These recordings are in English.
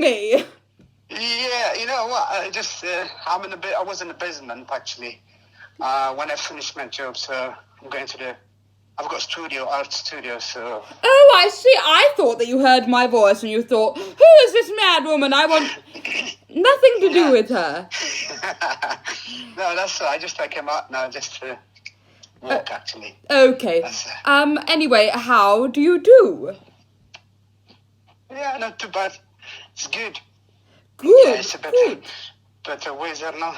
me? Yeah, you know what? I was in the basement actually. When I finished my job, so I'm going to I've got art studio, so. Oh, I see. I thought that you heard my voice and you thought, who is this mad woman? I want nothing to do with her. No, that's I came out now just to walk actually. Okay. Anyway, how do you do? Yeah, not too bad. It's good. Good. Yeah, it's a better weather now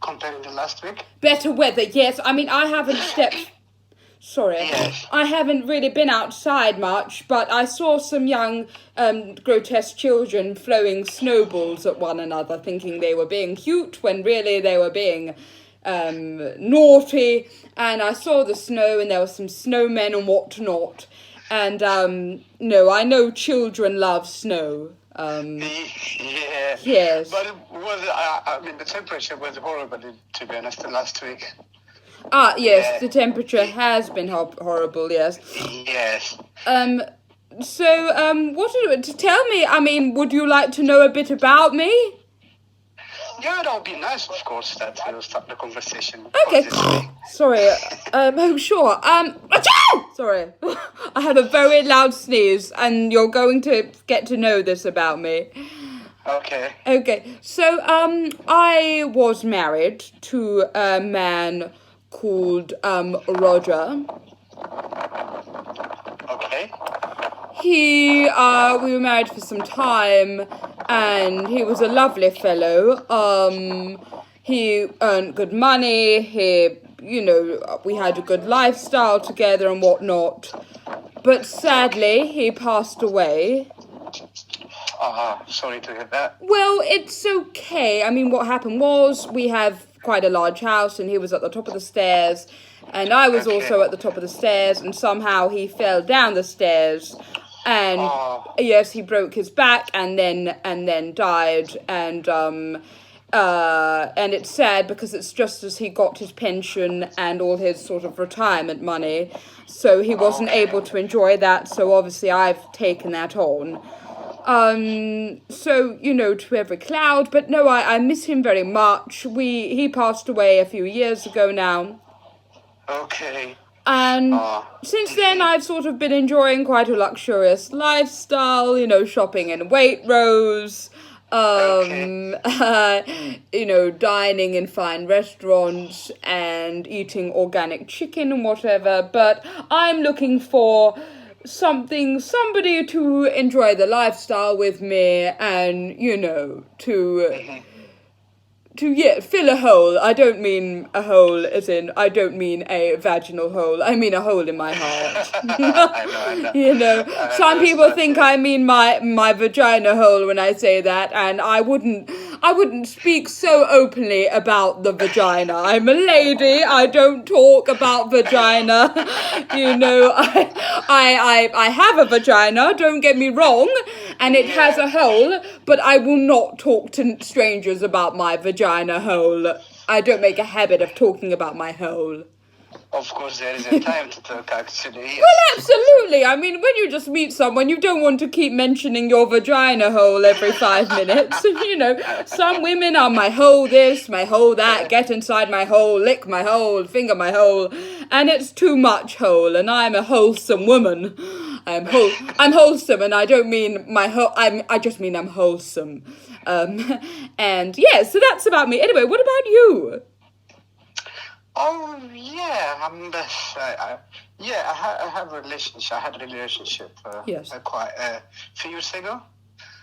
compared to last week. Better weather, yes. I mean, I haven't Yes. I haven't really been outside much, but I saw some young, grotesque children throwing snowballs at one another, thinking they were being cute, when really they were being naughty. And I saw the snow, and there were some snowmen and whatnot. And, no, I know children love snow. Yeah. Yes. But it was, the temperature was horrible, to be honest, last week. Ah, yes, yeah. The temperature has been horrible, yes. Yes. So, tell me, I mean, would you like to know a bit about me? Yeah, that would be nice, of course, that will start the conversation. Okay. Sorry, sure. Sorry. I have a very loud sneeze, and you're going to get to know this about me. Okay. Okay, so, I was married to a man called Roger. Okay. We were married for some time, and he was a lovely fellow. He earned good money, we had a good lifestyle together and whatnot. But sadly, he passed away. Sorry to hear that. Well, it's okay. I mean, what happened was, we have quite a large house, and he was at the top of the stairs, and I was also at the top of the stairs, and somehow he fell down the stairs, and yes, he broke his back, and then died, and it's sad because it's just as he got his pension and all his sort of retirement money, so he wasn't able to enjoy that, so obviously I've taken that on. So, to every cloud, but no, I miss him very much. He passed away a few years ago now. Okay. And since then, I've sort of been enjoying quite a luxurious lifestyle, shopping in Waitrose, dining in fine restaurants and eating organic chicken and whatever, but I'm looking for somebody to enjoy the lifestyle with me and, to fill a hole. I don't mean a hole as in, I don't mean a vaginal hole. I mean a hole in my heart. I know. Some people think I mean my vagina hole when I say that, and I wouldn't speak so openly about the vagina. I'm a lady. I don't talk about vagina. I have a vagina, don't get me wrong, and it has a hole, but I will not talk to strangers about my vagina hole. I don't make a habit of talking about my hole. Of course, there is a time to talk, actually. Yes. Well, absolutely. I mean, when you just meet someone, you don't want to keep mentioning your vagina hole every 5 minutes. Some women are my hole this, my hole that, get inside my hole, lick my hole, finger my hole, and it's too much hole, and I'm a wholesome woman. I'm wholesome, and I don't mean I just mean I'm wholesome. And yeah, so that's about me. Anyway, what about you? Oh yeah, I have a relationship. I had a relationship. Yes. Quite a few years ago.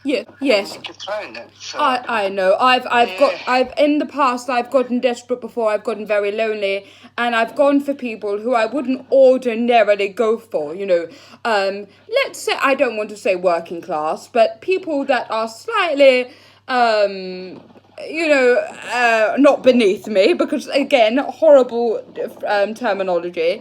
Yeah. Yes. I keep trying it. So. I know. I've in the past I've gotten desperate before. I've gotten very lonely, and I've gone for people who I wouldn't ordinarily go for. Let's say, I don't want to say working class, but people that are slightly not beneath me, because again, horrible terminology.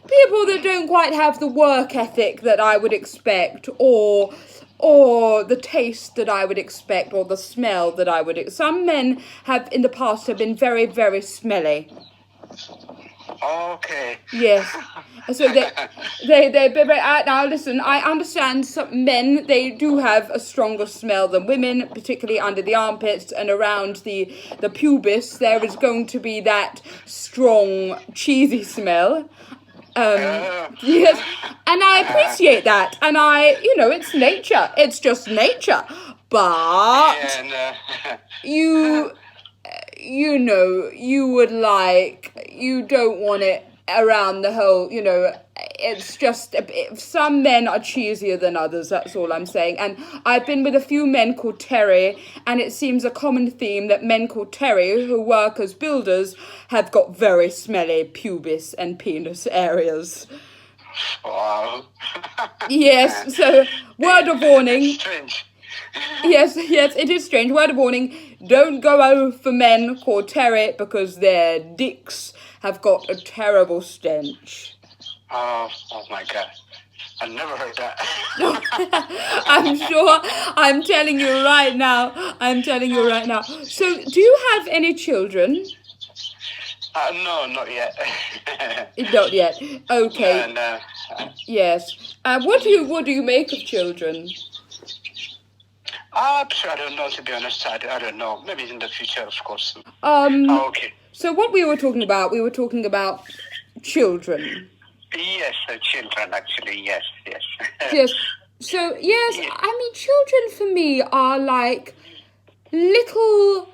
People that don't quite have the work ethic that I would expect, or the taste that I would expect, or the smell that I would. Some men have in the past have been very, very smelly. Okay. Yes. So now listen, I understand some men, they do have a stronger smell than women, particularly under the armpits and around the pubis. There is going to be that strong, cheesy smell. Yes, and I appreciate that, and it's nature. It's just nature. But you you don't want it around the whole, it's just some men are cheesier than others, that's all I'm saying. And I've been with a few men called Terry, and it seems a common theme that men called Terry who work as builders have got very smelly pubis and penis areas. Wow. Yes, so word of warning. Strange. Yes, it is strange. Word of warning, don't go out for men called Terry because their dicks have got a terrible stench. Oh my God. I've never heard that. I'm sure. I'm telling you right now. So, do you have any children? No, not yet. Not yet. Okay. No. Yes. What do you make of children? I don't know, to be honest. I don't know. Maybe in the future, of course. Okay. So what we were talking about children. Yes, children, actually, yes. Yes. So, yes, I mean, children for me are like little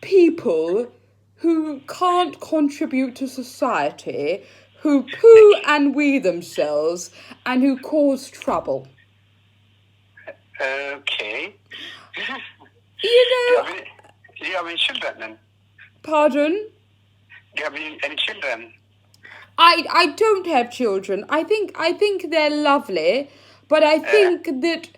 people who can't contribute to society, who poo and wee themselves, and who cause trouble. Okay. Do Do you have any children then? Pardon? Do you have any children? I don't have children. I think they're lovely, but I think that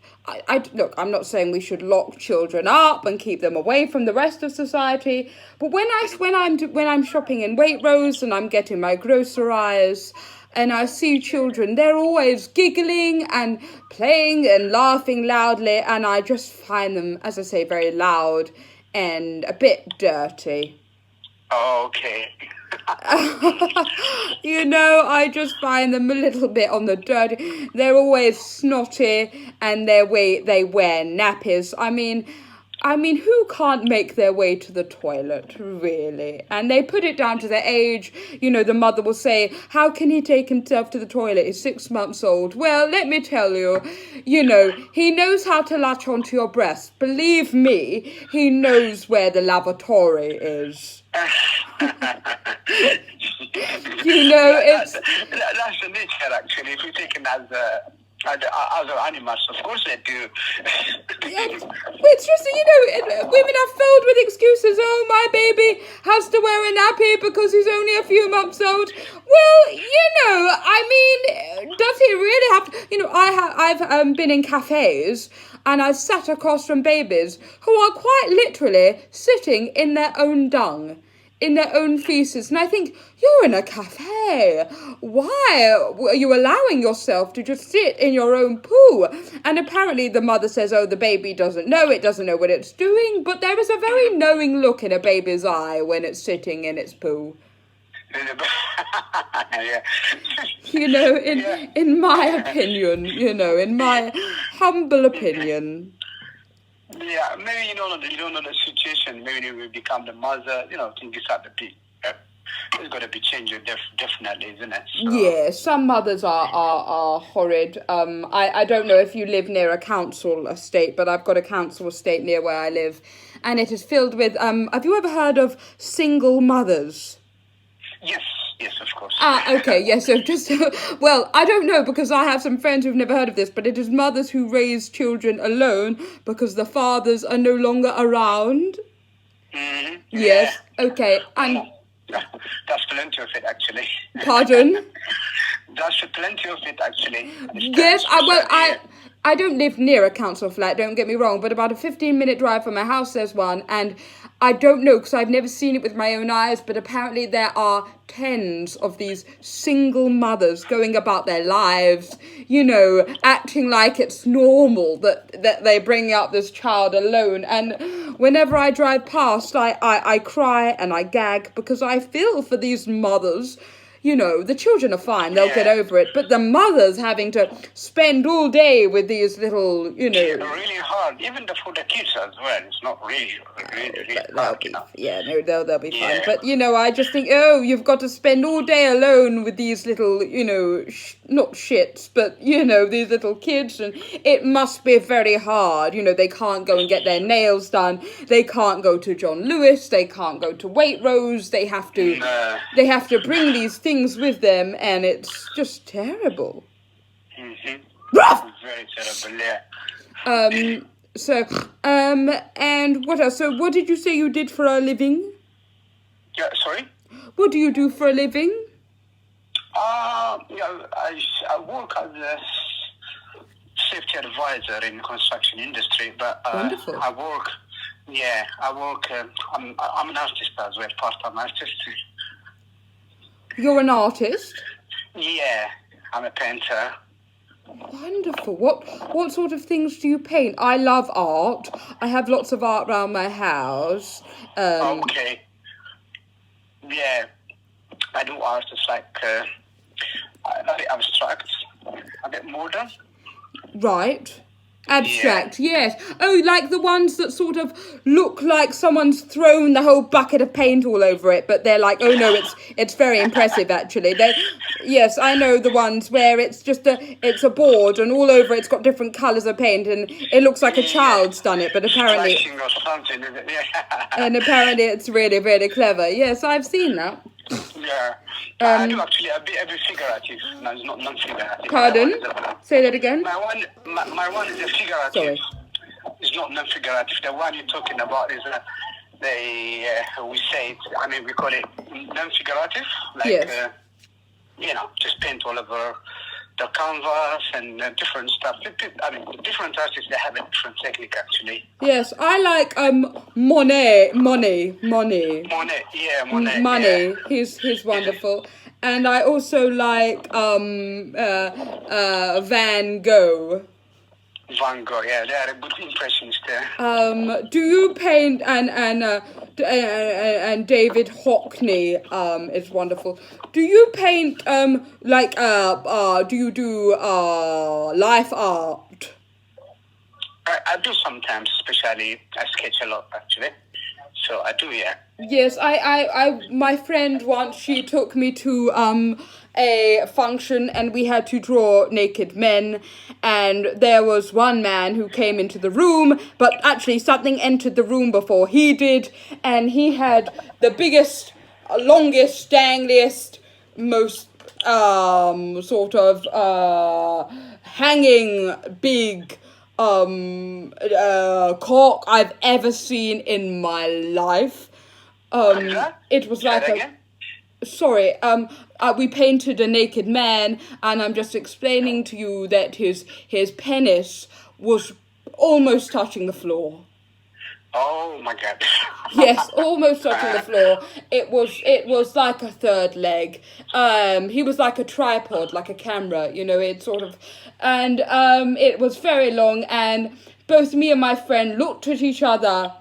look, I'm not saying we should lock children up and keep them away from the rest of society. But when I'm shopping in Waitrose and I'm getting my groceries and I see children, they're always giggling and playing and laughing loudly, and I just find them, as I say, very loud and a bit dirty. Oh, okay. I just find them a little bit on the dirty. They're always snotty and they wear nappies. I mean, who can't make their way to the toilet, really? And they put it down to their age. The mother will say, how can he take himself to the toilet? He's 6 months old. Well, let me tell you, he knows how to latch onto your breast. Believe me, he knows where the lavatory is. It's... That's the nature, actually, if you take it as other animals, of course they do. It's just, women are filled with excuses. Oh, my baby has to wear a nappy because he's only a few months old. Well, does he really have to? I've been in cafes and I've sat across from babies who are quite literally sitting in their own dung, in their own feces, and I think, you're in a cafe. Why are you allowing yourself to just sit in your own poo? And apparently the mother says, oh, the baby doesn't know what it's doing, but there is a very knowing look in a baby's eye when it's sitting in its poo. Yeah. In my opinion, in my humble opinion. Yeah, maybe you don't know the situation. Maybe you will become the mother. Things have to be. It's got to be changed, definitely, isn't it? So. Yeah, some mothers are horrid. I don't know if you live near a council estate, but I've got a council estate near where I live, and it is filled with. Have you ever heard of single mothers? Yes, of course. Okay, yes, so just, well, I don't know, because I have some friends who've never heard of this, but it is mothers who raise children alone because the fathers are no longer around. Mm-hmm. Yes, okay, and... That's plenty of it, actually. Pardon? That's plenty of it, actually. Yes, I don't live near a council flat, don't get me wrong, but about a 15-minute drive from my house there's one, and I don't know, because I've never seen it with my own eyes, but apparently there are tens of these single mothers going about their lives, acting like it's normal that they bring up this child alone. And whenever I drive past, I cry and I gag because I feel for these mothers. the children are fine, they'll get Yeah. over it, but the mothers having to spend all day with these little, Really hard, even for the kids as well. It's not really they'll hard, be, they'll be fine. Yeah. But, I just think, oh, you've got to spend all day alone with these little, not shits, but, these little kids, and it must be very hard. They can't go and get their nails done. They can't go to John Lewis. They can't go to Waitrose. They have to bring these things with them, and it's just terrible. Mm-hmm. Ruff! Very terrible, yeah. And what else? So what did you say you did for a living? Yeah, sorry? What do you do for a living? I work as a safety advisor in construction industry, but Wonderful. I work, I'm an artist as well, part-time artist. You're an artist? Yeah, I'm a painter. Wonderful. What sort of things do you paint? I love art. I have lots of art around my house. Okay. Yeah, I do art. It's like a bit abstract, a bit modern. Right. Abstract, yes. Oh, like the ones that sort of look like someone's thrown the whole bucket of paint all over it, but they're like, oh no, it's very impressive actually. Yes, I know the ones where it's just it's a board and all over it's got different colours of paint and it looks like a child's done it, but apparently Splashing or something, is it? Yeah. and apparently it's really, really clever. Yes, I've seen that. Yeah. I do actually a bit figurative. No, it's not non-figurative. Pardon? Say that again. My one is a figurative. Sorry. It's not non-figurative. The one you're talking about is we say it. I mean, we call it non-figurative. Like Yes. Just paint all over the canvas and different stuff. I mean, different artists they have a different technique actually. Yes, I like Monet. Monet, yeah, Monet. Money. Yeah. He's wonderful. And I also like Van Gogh. Van Gogh, yeah, they are a good impressionist there. Do you paint and David Hockney is wonderful. Do you paint do you do life art? I do sometimes, especially I sketch a lot actually. So I do, yeah. Yes, I my friend once, she took me to a function and we had to draw naked men, and there was one man who came into the room, but actually something entered the room before he did, and he had the biggest, longest, dangliest, most hanging big cork I've ever seen in my life. It was like we painted a naked man, and I'm just explaining to you that his penis was almost touching the floor. Oh my God. Yes, almost touching the floor. It was like a third leg. He was like a tripod, like a camera, it sort of, and it was very long, and both me and my friend looked at each other,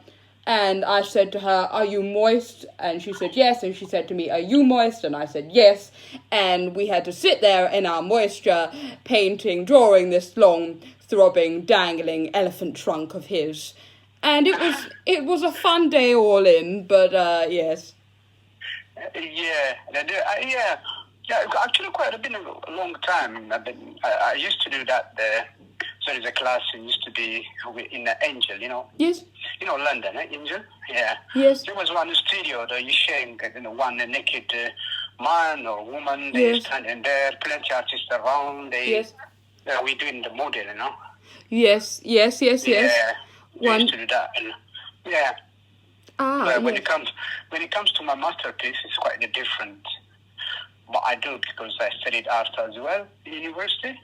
and I said to her, "Are you moist?" And she said yes, and she said to me, "Are you moist?" And I said yes, and we had to sit there in our moisture, drawing this long, throbbing, dangling elephant trunk of his. And it was a fun day all in, but yes. Yeah, actually quite been a long time. I used to do that. So there's a class that used to be in Angel, Yes. London, Angel. Yeah. Yes. There was one studio that you sharing, one naked man or woman. They standing there, plenty of artists around. We doing the model, Yes. Yeah. I used to do that, and but when it comes to my masterpiece, it's quite different. But I do because I studied art as well in university.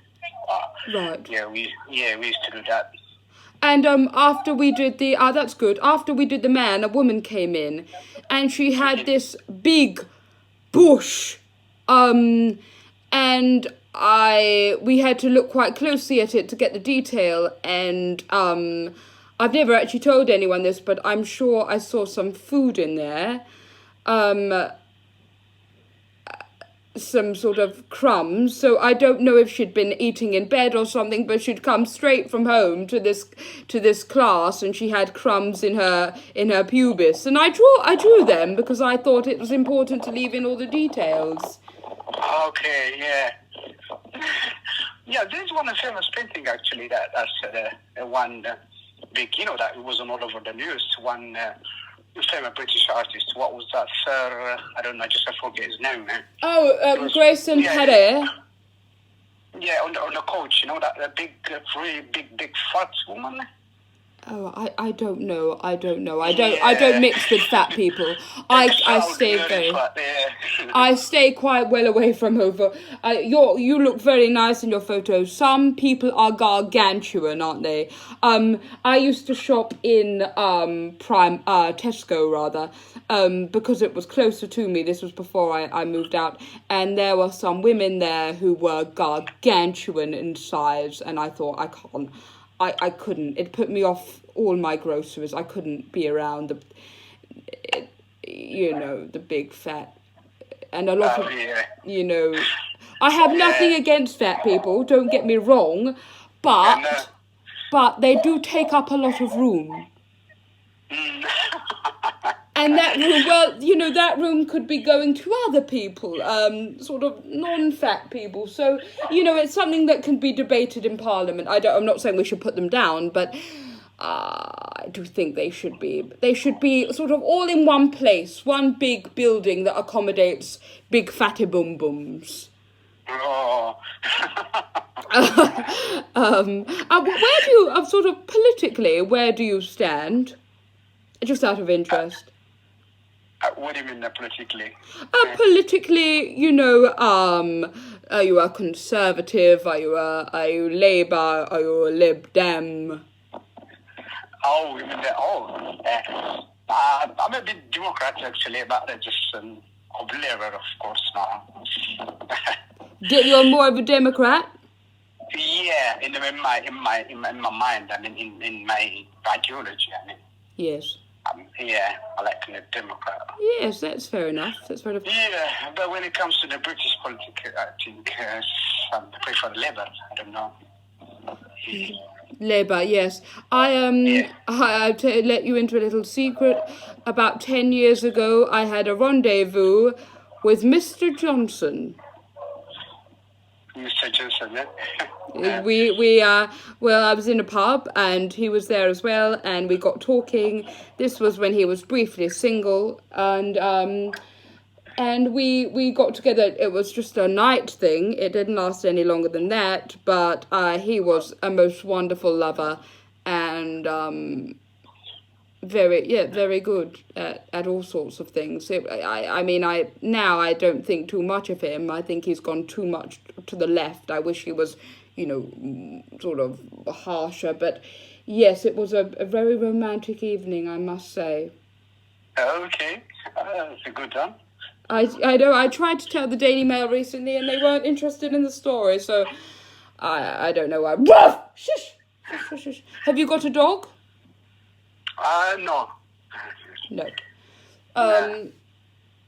Right. Yeah, we used to do that. And after we did that's good. After we did the man, a woman came in, and she had this big bush, and we had to look quite closely at it to get the detail, and I've never actually told anyone this, but I'm sure I saw some food in there. some sort of crumbs, so I don't know if she'd been eating in bed or something, but she'd come straight from home to this class, and she had crumbs in her pubis, and I drew them because I thought it was important to leave in all the details. Okay, yeah. Yeah, there's one famous painting actually that's one big, that was all over the news. One famous British artist. What was that, Sir? I don't know. I forget his name. Grayson Perret. Yeah, on the coach. That big, really big fat woman. Oh, I don't know. I don't mix with fat people. I stay quite well away from over. You look very nice in your photos. Some people are gargantuan, aren't they? I used to shop in Tesco rather, because it was closer to me. This was before I moved out, and there were some women there who were gargantuan in size, and I thought I couldn't. It put me off all my groceries. I couldn't be around the big fat, and a lot of, I have nothing against fat people, don't get me wrong, but they do take up a lot of room. And that room, that room could be going to other people, sort of non-fat people. So, it's something that can be debated in Parliament. I'm not saying we should put them down, but I do think they should be sort of all in one place, one big building that accommodates big fatty boom booms. Oh. Where do you, sort of politically, where do you stand? Just out of interest. What do you mean politically? Politically, are you a Conservative? Are you Labour? Are you a Lib Dem? Oh, you mean that? I'm a bit Democrat actually, but just of Labour, of course, now. You're more of a Democrat? Yeah, in my mind. I mean, in my ideology. I mean. Yes. Yeah, I like to be a Democrat. Yes, that's fair enough. Yeah, but when it comes to the British politics, I think I prefer Labour. I don't know. Labour, yes. I to let you into a little secret. About 10 years ago, I had a rendezvous with Mr. Johnson. Mr. Johnson, yeah? I was in a pub and he was there as well, and we got talking. This was when he was briefly single, and we got together. It was just a night thing. It didn't last any longer than that, but he was a most wonderful lover, and very good at all sorts of things. Now I don't think too much of him. I think he's gone too much to the left. I wish he was, sort of harsher. But yes, it was a very romantic evening, I must say. Okay, that's a good one. I know. I tried to tell the Daily Mail recently, and they weren't interested in the story. So I don't know why. Woof! Shush! Shush, shush. Have you got a dog? No. No. Yeah.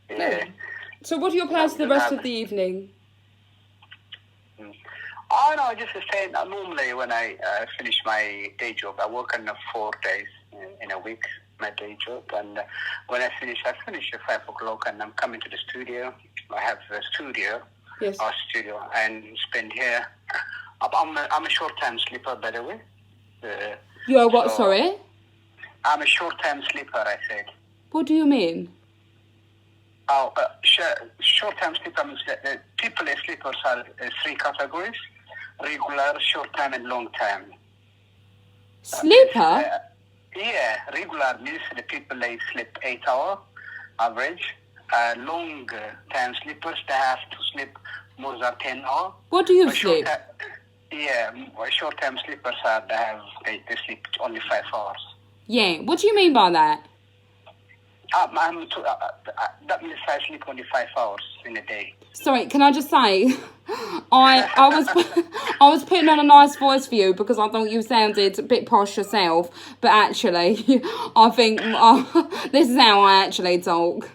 No. So what are your plans for the rest of the evening? Oh, no, just the same. Normally when I finish my day job, I work on 4 days in a week, my day job. And when I finish at 5 o'clock, and I'm coming to the studio. I have a studio, yes. Our studio, and spend here. I'm a short-time sleeper, by the way. You are what, sorry? I'm a short-time sleeper, I said. What do you mean? Short-time sleeper means that the people as sleepers are 3 categories: regular, short-time, and long-time. Sleeper? Regular means the people they sleep 8 hours average. Long-time sleepers, they have to sleep more than 10 hours. What do you sleep? Short-time sleepers they sleep only 5 hours. Yeah, what do you mean by that? That means I sleep only 5 hours in a day. Sorry, can I just say, I was putting on a nice voice for you because I thought you sounded a bit posh yourself, but actually, I think this is how I actually talk.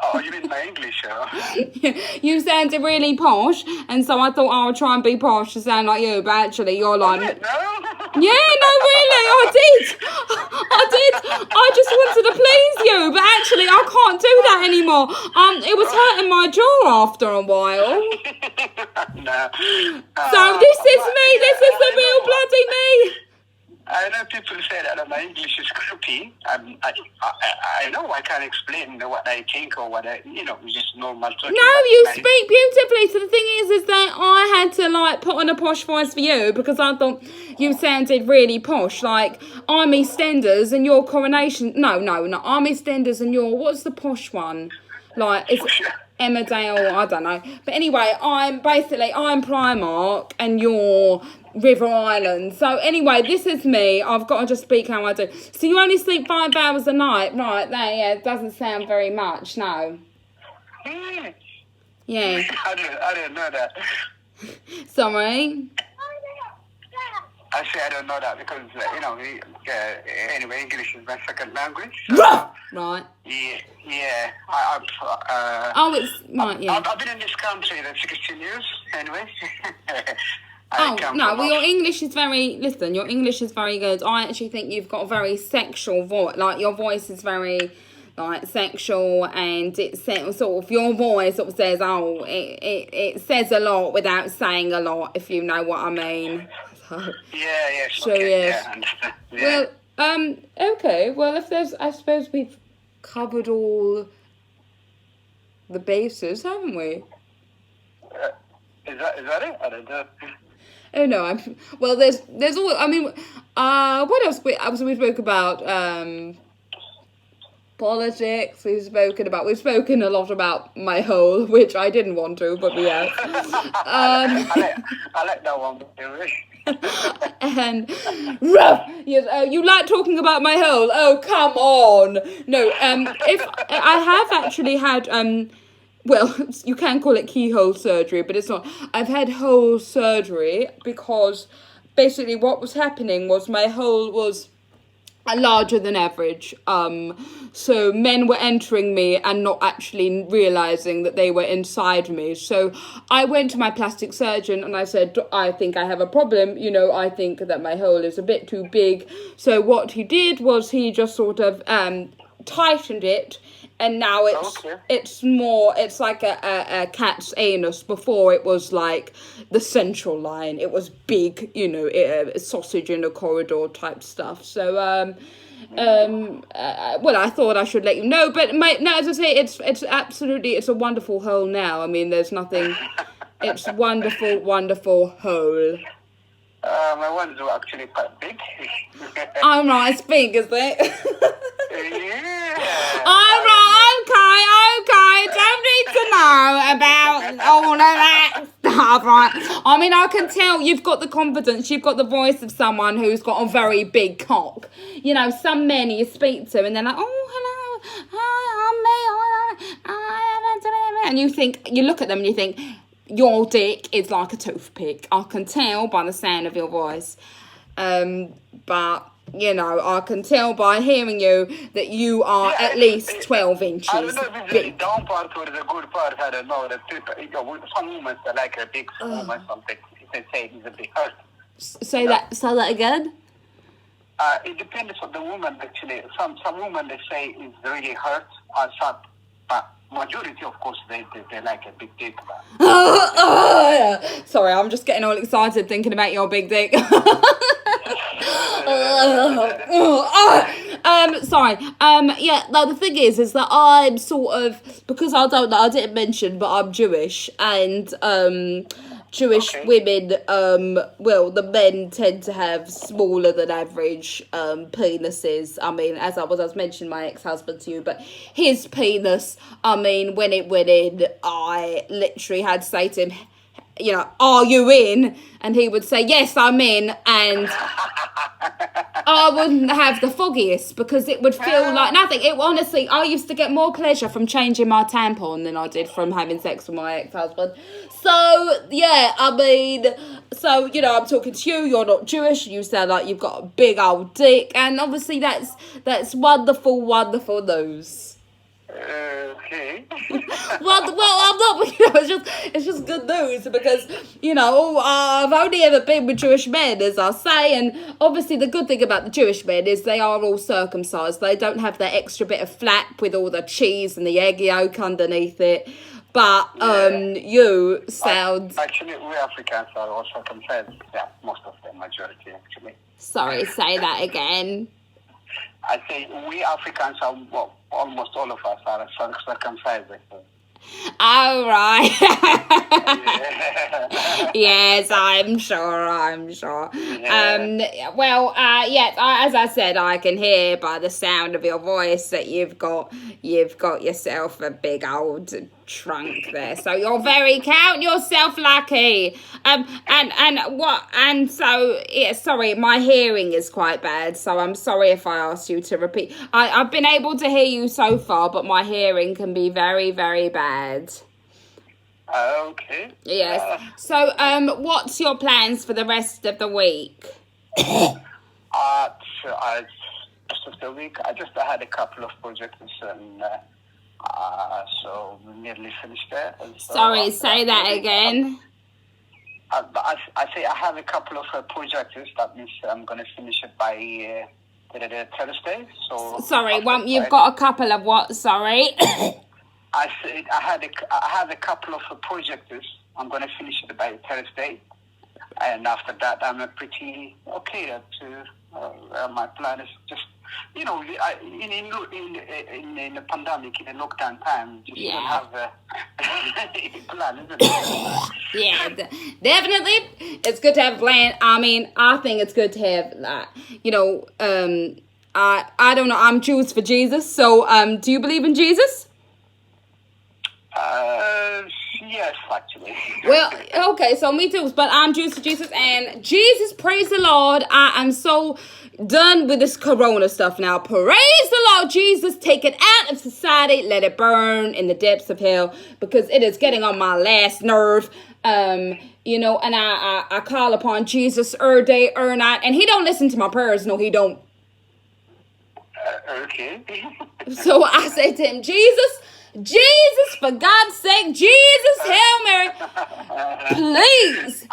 Oh, you mean my English? You sounded really posh, and so I thought I would try and be posh to sound like you, but actually you're like... No? Yeah, no, really, I did. I just wanted to please you, but actually I can't do that anymore. It was hurting my jaw after a while. No. So this is me. This is the real bloody me. I know people say that my English is crooky. I know I can't explain what I think or what it's just normal talking. No, you speak beautifully. So the thing is that I had to like put on a posh voice for you because I thought you sounded really posh. Like I'm EastEnders and your Coronation. No. I'm EastEnders and your what's the posh one? Like it's Emmerdale. I don't know. But anyway, I'm Primark and you're River Island. So anyway, this is me. I've got to just speak how I do. So you only sleep 5 hours a night, right? There, yeah, it doesn't sound very much, no. Yeah. I didn't know that. Sorry? I say I don't know that because, anyway, English is my second language. So, right. Yeah. It's, right, yeah. I've been in this country for 16 years, anyway. Your English is your English is very good. I actually think you've got a very sexual voice. Like, your voice is very, like, sexual, and it sort of, your voice sort of says, it says a lot without saying a lot, if you know what I mean. So, yeah. So, okay, yes. Yeah. Well, okay. Well, I suppose we've covered all the bases, haven't we? Is that it? I don't know. Oh no! There's all. I mean, what else? We spoke about politics. We've spoken a lot about my hole, which I didn't want to, but we have. I like that one. And yes, you like talking about my hole? Oh, come on! No, if I have actually had well, you can call it keyhole surgery, but it's not. I've had hole surgery because basically what was happening was my hole was larger than average. So men were entering me and not actually realising that they were inside me. So I went to my plastic surgeon and I said, I think I have a problem. I think that my hole is a bit too big. So what he did was he just sort of tightened it. And now it's like a cat's anus. Before it was like the central line. It was big, a sausage in a corridor type stuff. So, well, I thought I should let you know. But no, as I say, it's a wonderful hole now. I mean, there's nothing. It's wonderful, wonderful hole. My one's actually quite big. I'm not as big, is it? Yeah. All right, okay. Don't need to know about all of that stuff, right? I mean, I can tell you've got the confidence. You've got the voice of someone who's got a very big cock. Some men you speak to and they're like, oh, hello, hi, I'm me, and you look at them and you think, your dick is like a toothpick. I can tell by the sound of your voice. But, I can tell by hearing you that you are at least 12 inches. I don't know if it's the down part or the good part. I don't know. Some women like a big, some women something. They say it's a big hurt. Say that again? It depends on the woman, actually. Some women, they say it's really hurt. But majority, of course, they like a big dick. Sorry, I'm just getting all excited thinking about your big dick. Sorry. No, the thing is that I'm sort of, because I didn't mention, but I'm Jewish, and Jewish women, the men tend to have smaller than average penises. I mean, as I was mentioning my ex-husband to you, but his penis, I mean, when it went in, I literally had to say to him, are you in? And he would say, yes, I'm in. And I wouldn't have the foggiest because it would feel like nothing. Honestly, I used to get more pleasure from changing my tampon than I did from having sex with my ex-husband. So, yeah, I mean, I'm talking to you, you're not Jewish, you sound like you've got a big old dick, and obviously that's wonderful, wonderful news. Okay. Well, I'm not. It's just good news because I've only ever been with Jewish men, as I say, and obviously the good thing about the Jewish men is they are all circumcised. They don't have that extra bit of flap with all the cheese and the egg yolk underneath it. But you sound. Actually, we Africans are all circumcised. Yeah, most of them, majority actually. Sorry, say that again. I say we Africans are, well, almost all of us are circumcised. Oh, right. Yeah. Yes, I'm sure. Yeah. Yes, as I said, I can hear by the sound of your voice that you've got yourself a big old trunk there. So you're count yourself lucky. Sorry, my hearing is quite bad, so I'm sorry if I asked you to repeat. I've been able to hear you so far, but my hearing can be very, very bad. Okay. Yes. So, what's your plans for the rest of the week? Rest of the week, I had a couple of projects, and so we nearly finished there. So sorry, say that again. I say I have a couple of projects. That means I'm going to finish it by Thursday. So sorry, you've got a couple of what? Sorry. I said I have a couple of projects. I'm going to finish it by Thursday, and after that, I'm pretty okay. My plan is just, in the pandemic, in the lockdown time, just don't have a plan, isn't it? Yeah, definitely. It's good to have a plan. I mean, I think it's good to have that. I don't know. I'm Jews for Jesus. So, do you believe in Jesus? Yes, actually. Well, okay, so me too, but I'm Jews for Jesus, and Jesus, praise the Lord. I am so done with this corona stuff now. Praise the Lord Jesus, take it out of society, let it burn in the depths of hell, because it is getting on my last nerve. And I call upon Jesus day, night, and he don't listen to my prayers. No, he don't. Okay. So I say to him, Jesus, for God's sake, Jesus, Hail Mary, please.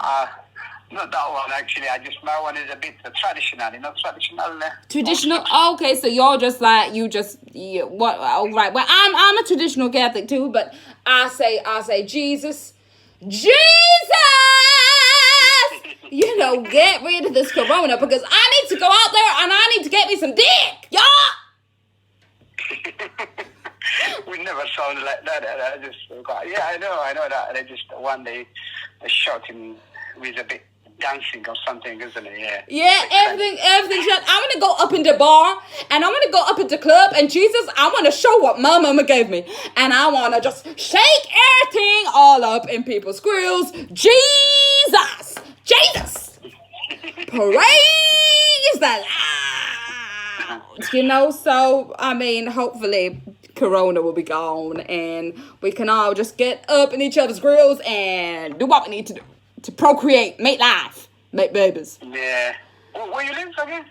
Not that one, actually. My one is a bit traditional, traditional. Traditional? Oh, okay, so you're just like, what? Oh, right. Well, I'm a traditional Catholic too, but I say, Jesus, get rid of this corona, because I need to go out there and I need to get me some dick, y'all. We never sound like that. I know that. And I just one day shouting with a bit dancing or something, isn't it? Yeah, everything. I'm gonna go up in the bar and I'm gonna go up in the club, and Jesus, I want to show what my mama gave me, and I want to just shake everything all up in people's grills. Jesus, praise the Lord. So I mean, hopefully corona will be gone and we can all just get up in each other's grills and do what we need to do to procreate, make life, make babies. Yeah. Where you live again?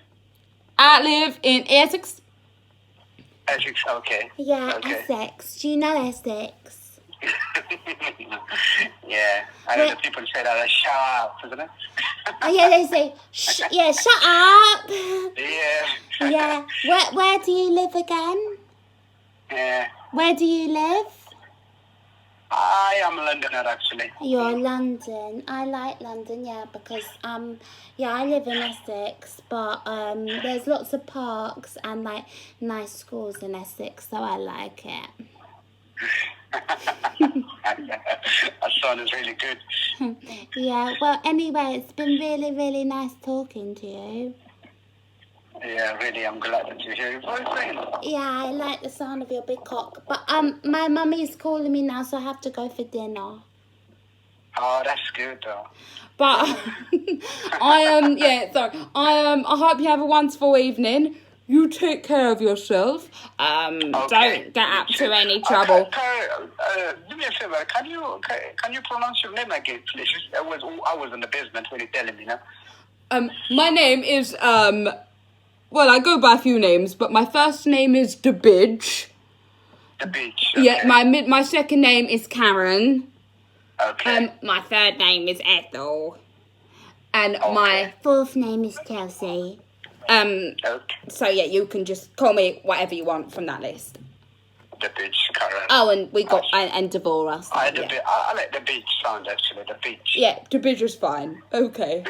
I live in Essex. Essex, okay. Yeah, okay. Essex. Do you know Essex? Yeah. I know that people say that, shut up, isn't it? Yeah, they say, shut up. Yeah. Yeah. Where do you live again? Yeah. Where do you live? I am a Londoner, actually. You're London. I like London, because I live in Essex, but there's lots of parks and like nice schools in Essex, so I like it. That sound is really good. Yeah, well, anyway, it's been really, really nice talking to you. Yeah, really, I'm glad that you're here. What are you saying? Yeah, I like the sound of your big cock. But my mummy's calling me now, so I have to go for dinner. Oh, that's good, though. But I hope you have a wonderful evening. You take care of yourself. Okay. Don't get up to any trouble. Do me a favor. Can you pronounce your name again, please? I was in the basement when you're telling me now. My name is well, I go by a few names, but my first name is Debidge. Debidge. Yeah, my second name is Karen. Okay. My third name is Ethel. And Okay. my fourth name is Chelsea. Okay. So yeah, you can just call me whatever you want from that list. Debidge, Karen. Oh, and we got and Devorah. So, I like the beach sound actually. The beach. Yeah, Debidge is fine. Okay.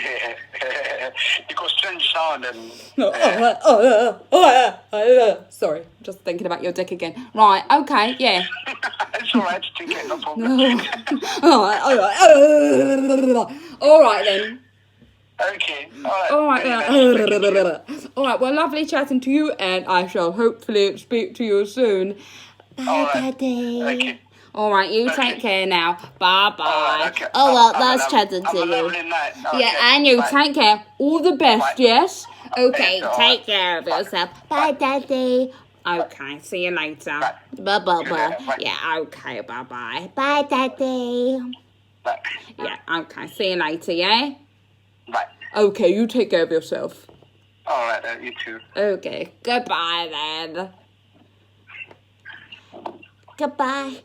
You got strange sound and. Sorry, just thinking about your dick again. Right. Okay. Yeah. It's alright. Think no problem. All right. All right then. Okay. Alright. All right. All right. Well, lovely chatting to you, and I shall hopefully speak to you soon. Bye, Daddy. Okay. All right. You take care now. Bye bye. Alright, okay. Oh, well, nice chatting to Have a you. lovely night. Yeah, and you take care. All the best. Bye. Yes. Okay. Yeah, all Take right. care of yourself. Bye, Daddy. Okay. See you later. Bye. Bye. Bye. Yeah. Okay. Bye bye. Bye, Daddy. Bye. Yeah. Okay. See you later. Yeah. Bye. Okay. You take care of yourself. Alright, you too. Okay. Goodbye then. Goodbye.